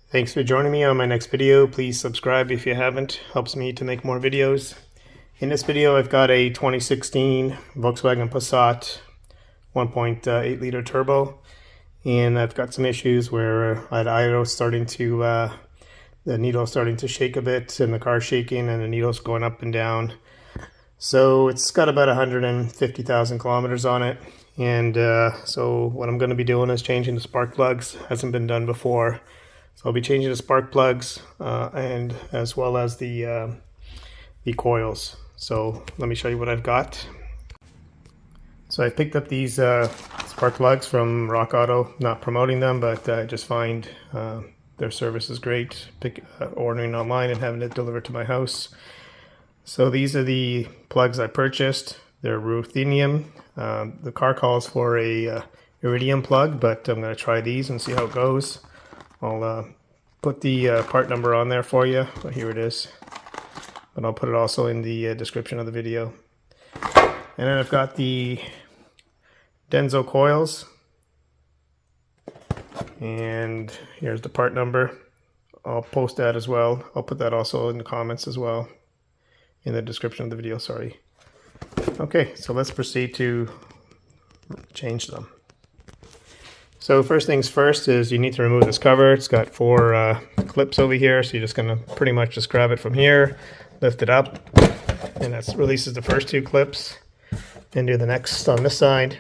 Thanks for joining me on my next video. Please subscribe if you haven't. Helps me to make more videos. In this video, I've got a 2016 Volkswagen Passat 1.8 liter turbo, and I've got some issues where the needle's starting to shake a bit, and the car's shaking, and the needle's going up and down. So it's got about 150,000 kilometers on it, and so what I'm going to be doing is changing the spark plugs. Hasn't been done before. So I'll be changing the spark plugs and as well as the coils. So let me show you what I've got. So I picked up these spark plugs from Rock Auto. Not promoting them, but I just find their service is great. Ordering online and having it delivered to my house. So these are the plugs I purchased. They're Ruthenium. The car calls for a iridium plug, but I'm going to try these and see how it goes. I'll put the part number on there for you. Well, here it is. But I'll put it also in the description of the video. And then I've got the DENSO coils. And here's the part number. I'll post that as well. I'll put that also in the comments as well. In the description of the video, sorry. Okay, so let's proceed to change them. So first things first is you need to remove this cover. It's got 4 clips over here, so you're just going to pretty much just grab it from here, lift it up, and that releases the first 2 clips. And do the next on this side.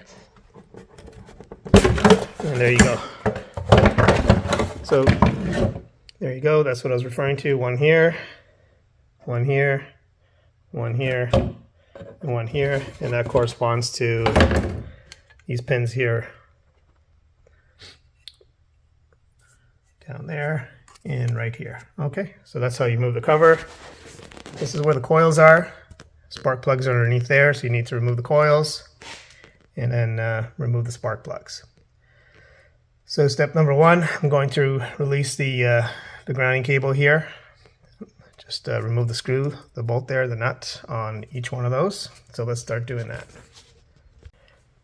And there you go. So there you go. That's what I was referring to. One here, one here, one here, and one here. And that corresponds to these pins here. Down there and right here. Okay, so that's how you move the cover. This is where the coils are. Spark plugs are underneath there, so you need to remove the coils and then remove the spark plugs. So step number 1, I'm going to release the grounding cable here. Just remove the screw, the bolt there, the nut on each one of those. So let's start doing that.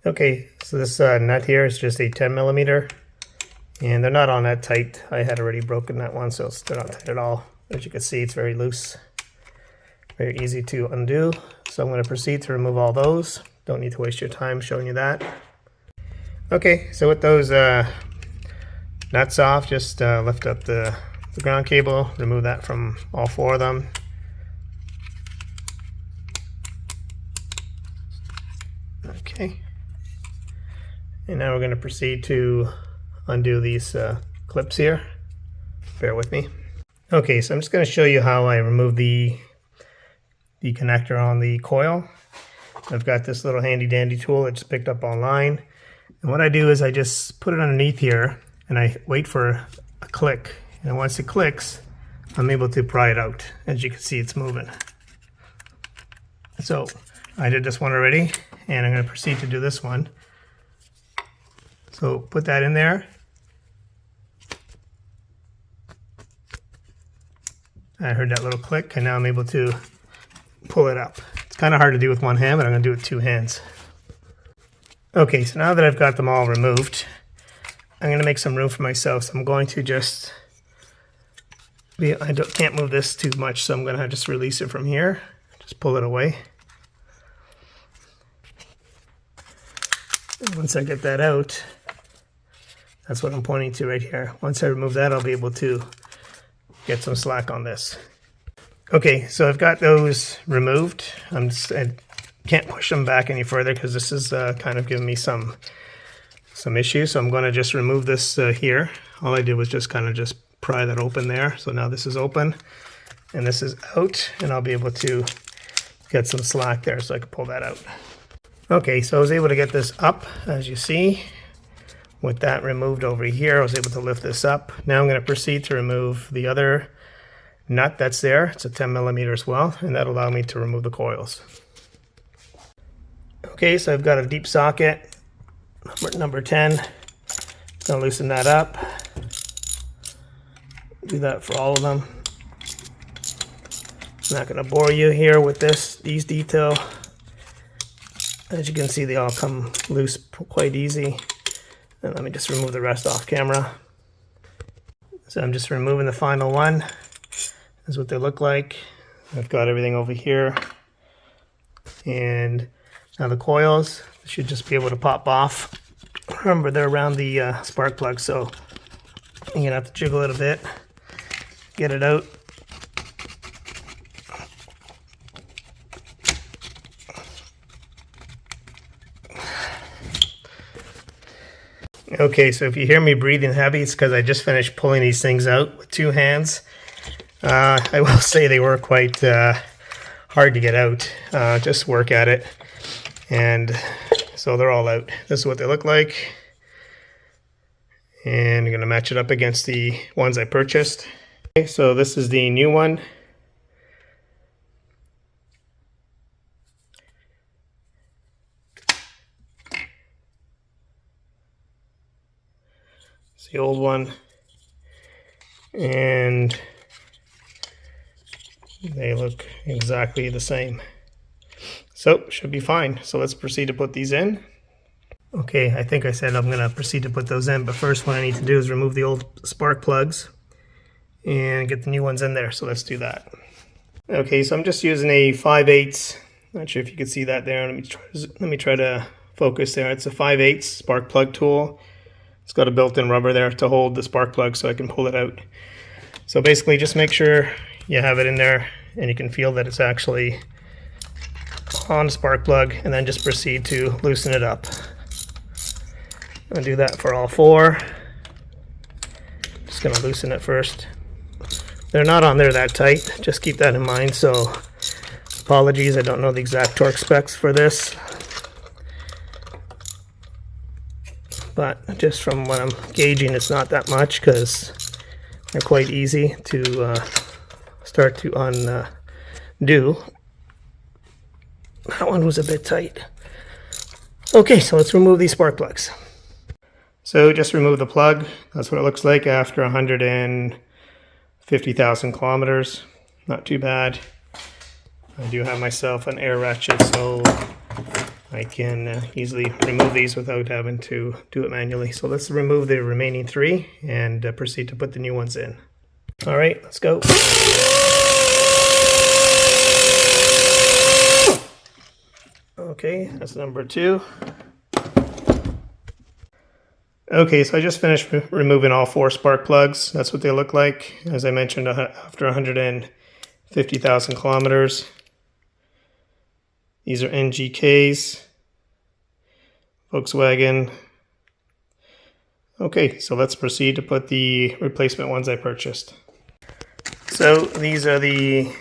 Okay, so this nut here is just a 10 millimeter. And they're not on that tight. I had already broken that one, so they're not tight at all. As you can see, it's very loose. Very easy to undo. So I'm going to proceed to remove all those. Don't need to waste your time showing you that. Okay, so with those nuts off, just lift up the ground cable, remove that from all 4 of them. Okay. And now we're going to proceed to undo these clips here. Bear with me. Okay, so I'm just going to show you how I remove the connector on the coil. I've got this little handy dandy tool I just picked up online, and what I do is I just put it underneath here and I wait for a click, and once it clicks I'm able to pry it out. As you can see, it's moving. So I did this one already, and I'm going to proceed to do this one. So put that in there. I heard that little click, and now I'm able to pull it up. It's kind of hard to do with one hand, but I'm going to do it with 2 hands. Okay, so now that I've got them all removed, I'm going to make some room for myself. So I'm going to just, can't move this too much, so I'm going to just release it from here. Just pull it away. And once I get that out, that's what I'm pointing to right here. Once I remove that, I'll be able to get some slack on this. Okay, so I've got those removed. I can't push them back any further because this is kind of giving me some issues. So I'm going to just remove this here. All I did was just kind of just pry that open there. So now this is open and this is out, and I'll be able to get some slack there so I can pull that out. Okay, so I was able to get this up, as you see. With that removed over here, I was able to lift this up. Now I'm going to proceed to remove the other nut that's there. It's a 10 millimeter as well, and that'll allow me to remove the coils. Okay, so I've got a deep socket, number 10. Gonna loosen that up. Do that for all of them. I'm not gonna bore you here with these detail. As you can see, they all come loose quite easy. And let me just remove the rest off camera. So I'm just removing the final one. This is what they look like. I've got everything over here. And now the coils should just be able to pop off. Remember, they're around the spark plug, so you're gonna have to jiggle it a bit, get it out. Okay, so if you hear me breathing heavy, it's because I just finished pulling these things out with 2 hands. I will say they were quite hard to get out. Just work at it. And so they're all out. This is what they look like. And I'm going to match it up against the ones I purchased. Okay, so this is the new one. It's the old one. And they look exactly the same. So, should be fine. So let's proceed to put these in. Okay, I think I said I'm going to proceed to put those in, but first what I need to do is remove the old spark plugs and get the new ones in there. So let's do that. Okay, so I'm just using a 5/8. Not sure if you can see that there. Let me try to focus there. It's a 5/8 spark plug tool. It's got a built-in rubber there to hold the spark plug so I can pull it out. So basically just make sure you have it in there and you can feel that it's actually on the spark plug, and then just proceed to loosen it up. I'm going to do that for all 4. Just going to loosen it first. They're not on there that tight, just keep that in mind. So apologies, I don't know the exact torque specs for this, but just from what I'm gauging, it's not that much because they're quite easy to start to undo. That one was a bit tight. Okay, so let's remove these spark plugs. So just remove the plug. That's what it looks like after 150,000 kilometers. Not too bad. I do have myself an air ratchet, so I can easily remove these without having to do it manually. So let's remove the remaining 3 and proceed to put the new ones in. All right, let's go. Okay, that's number 2. Okay, so I just finished removing all 4 spark plugs. That's what they look like, as I mentioned, after 150,000 kilometers. These are NGKs, Volkswagen. Okay, so let's proceed to put the replacement ones I purchased. So these are the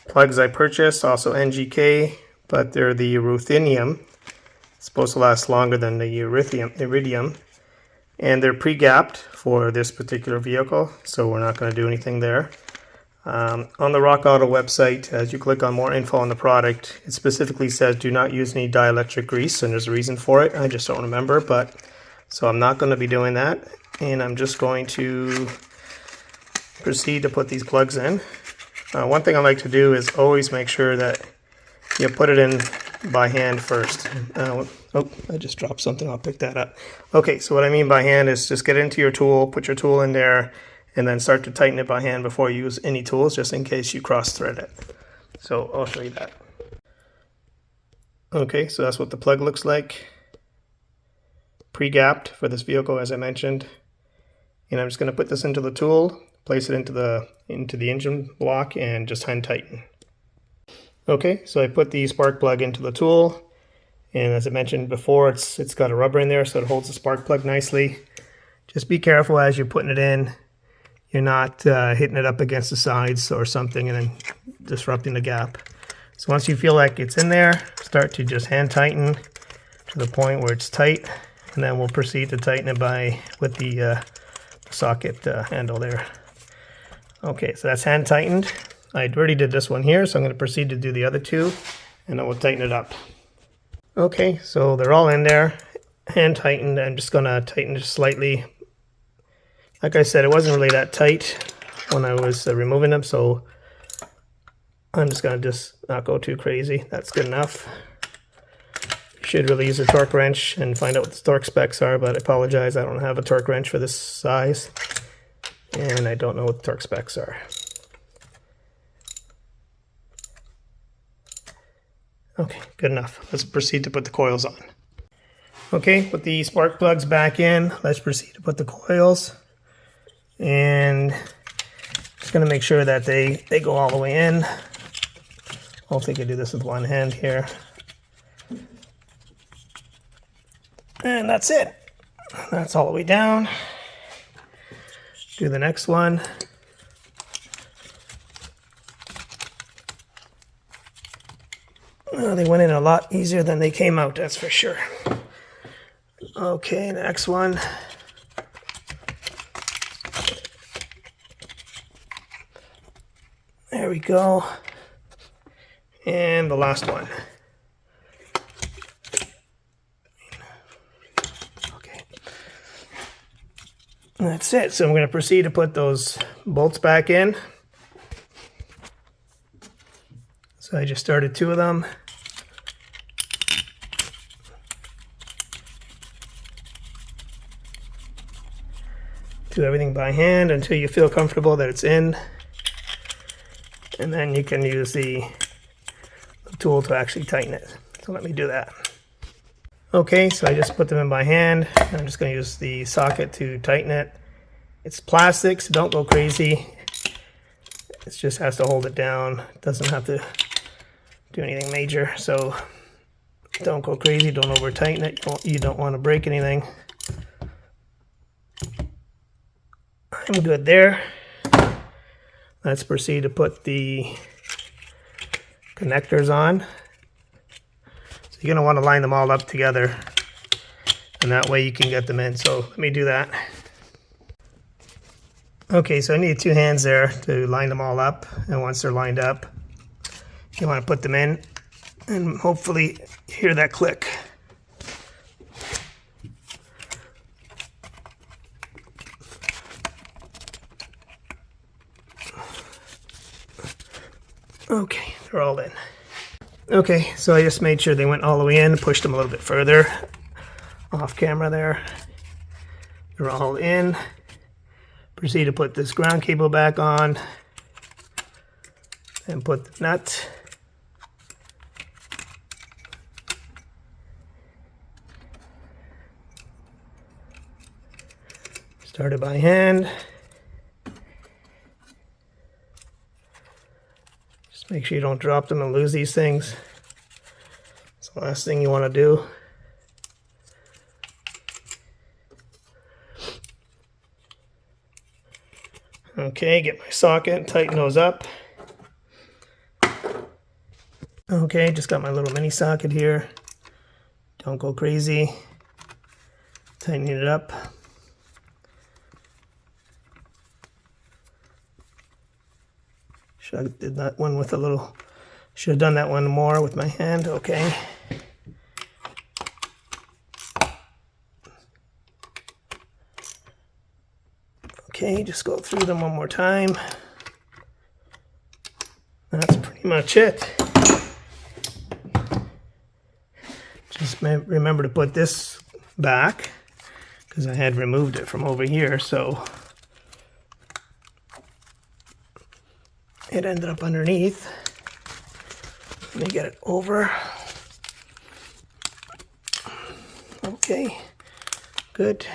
plugs I purchased, also NGK, but they're the Ruthenium. It's supposed to last longer than the Iridium, and they're pre-gapped for this particular vehicle, so we're not going to do anything there. On the Rock Auto website, as you click on more info on the product, it specifically says do not use any dielectric grease, and there's a reason for it. I just don't remember, but so I'm not going to be doing that, and I'm just going to proceed to put these plugs in. One thing I like to do is always make sure that you put it in by hand first. Oh, I just dropped something. I'll pick that up. Okay, so what I mean by hand is just get into your tool, put your tool in there, and then start to tighten it by hand before you use any tools, just in case you cross-thread it. So I'll show you that. Okay, so that's what the plug looks like. Pre-gapped for this vehicle, as I mentioned. And I'm just going to put this into the tool, place it into the engine block, and just hand tighten. Okay, so I put the spark plug into the tool, and as I mentioned before, it's got a rubber in there, so it holds the spark plug nicely. Just be careful as you're putting it in. You're not hitting it up against the sides or something and then disrupting the gap. So once you feel like it's in there, start to just hand tighten to the point where it's tight, and then we'll proceed to tighten it with the socket handle there. Okay, so that's hand tightened. I already did this one here, so I'm going to proceed to do the other 2, and then we'll tighten it up. Okay, so they're all in there, hand tightened. I'm just going to tighten just slightly. Like I said, it wasn't really that tight when I was removing them, so I'm just going to not go too crazy. That's good enough. You should really use a torque wrench and find out what the torque specs are, but I apologize, I don't have a torque wrench for this size. And I don't know what the torque specs are. Okay, good enough. Let's proceed to put the coils on. Okay, put the spark plugs back in. Let's proceed to put the coils. And just gonna make sure that they go all the way in. Hopefully I can do this with one hand here. And that's it. That's all the way down. Do the next one. Oh, they went in a lot easier than they came out, that's for sure. Okay, next one. There we go. And the last one. Okay. And that's it. So I'm going to proceed to put those bolts back in. So I just started 2 of them. Do everything by hand until you feel comfortable that it's in. And then you can use the tool to actually tighten it. So let me do that. Okay, so I just put them in by hand. I'm just going to use the socket to tighten it. It's plastic, so don't go crazy. It just has to hold it down. It doesn't have to do anything major, so don't go crazy. Don't over tighten it. You don't want to break anything. I'm good there. Let's proceed to put the connectors on. So you're going to want to line them all up together, and that way you can get them in. So let me do that. Okay, so I need 2 hands there to line them all up, and once they're lined up, you want to put them in and hopefully hear that click. Okay, they're all in. Okay, so I just made sure they went all the way in, pushed them a little bit further off camera there. They're all in. Proceed to put this ground cable back on and put the nut. Started by hand. Just make sure you don't drop them and lose these things. It's the last thing you want to do. Okay, get my socket, tighten those up. Okay, just got my little mini socket here. Don't go crazy. Tightening it up. Should have did that one with a little, should have done that one more with my hand. Okay. Okay, just go through them one more time. That's pretty much it. Just remember to put this back because I had removed it from over here, so it ended up underneath. Let me get it over. Okay, good.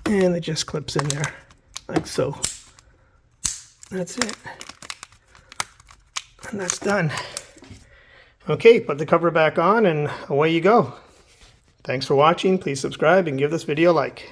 And it just clips in there, like so. That's it. And that's done. Okay, put the cover back on and away you go. Thanks for watching. Please subscribe and give this video a like.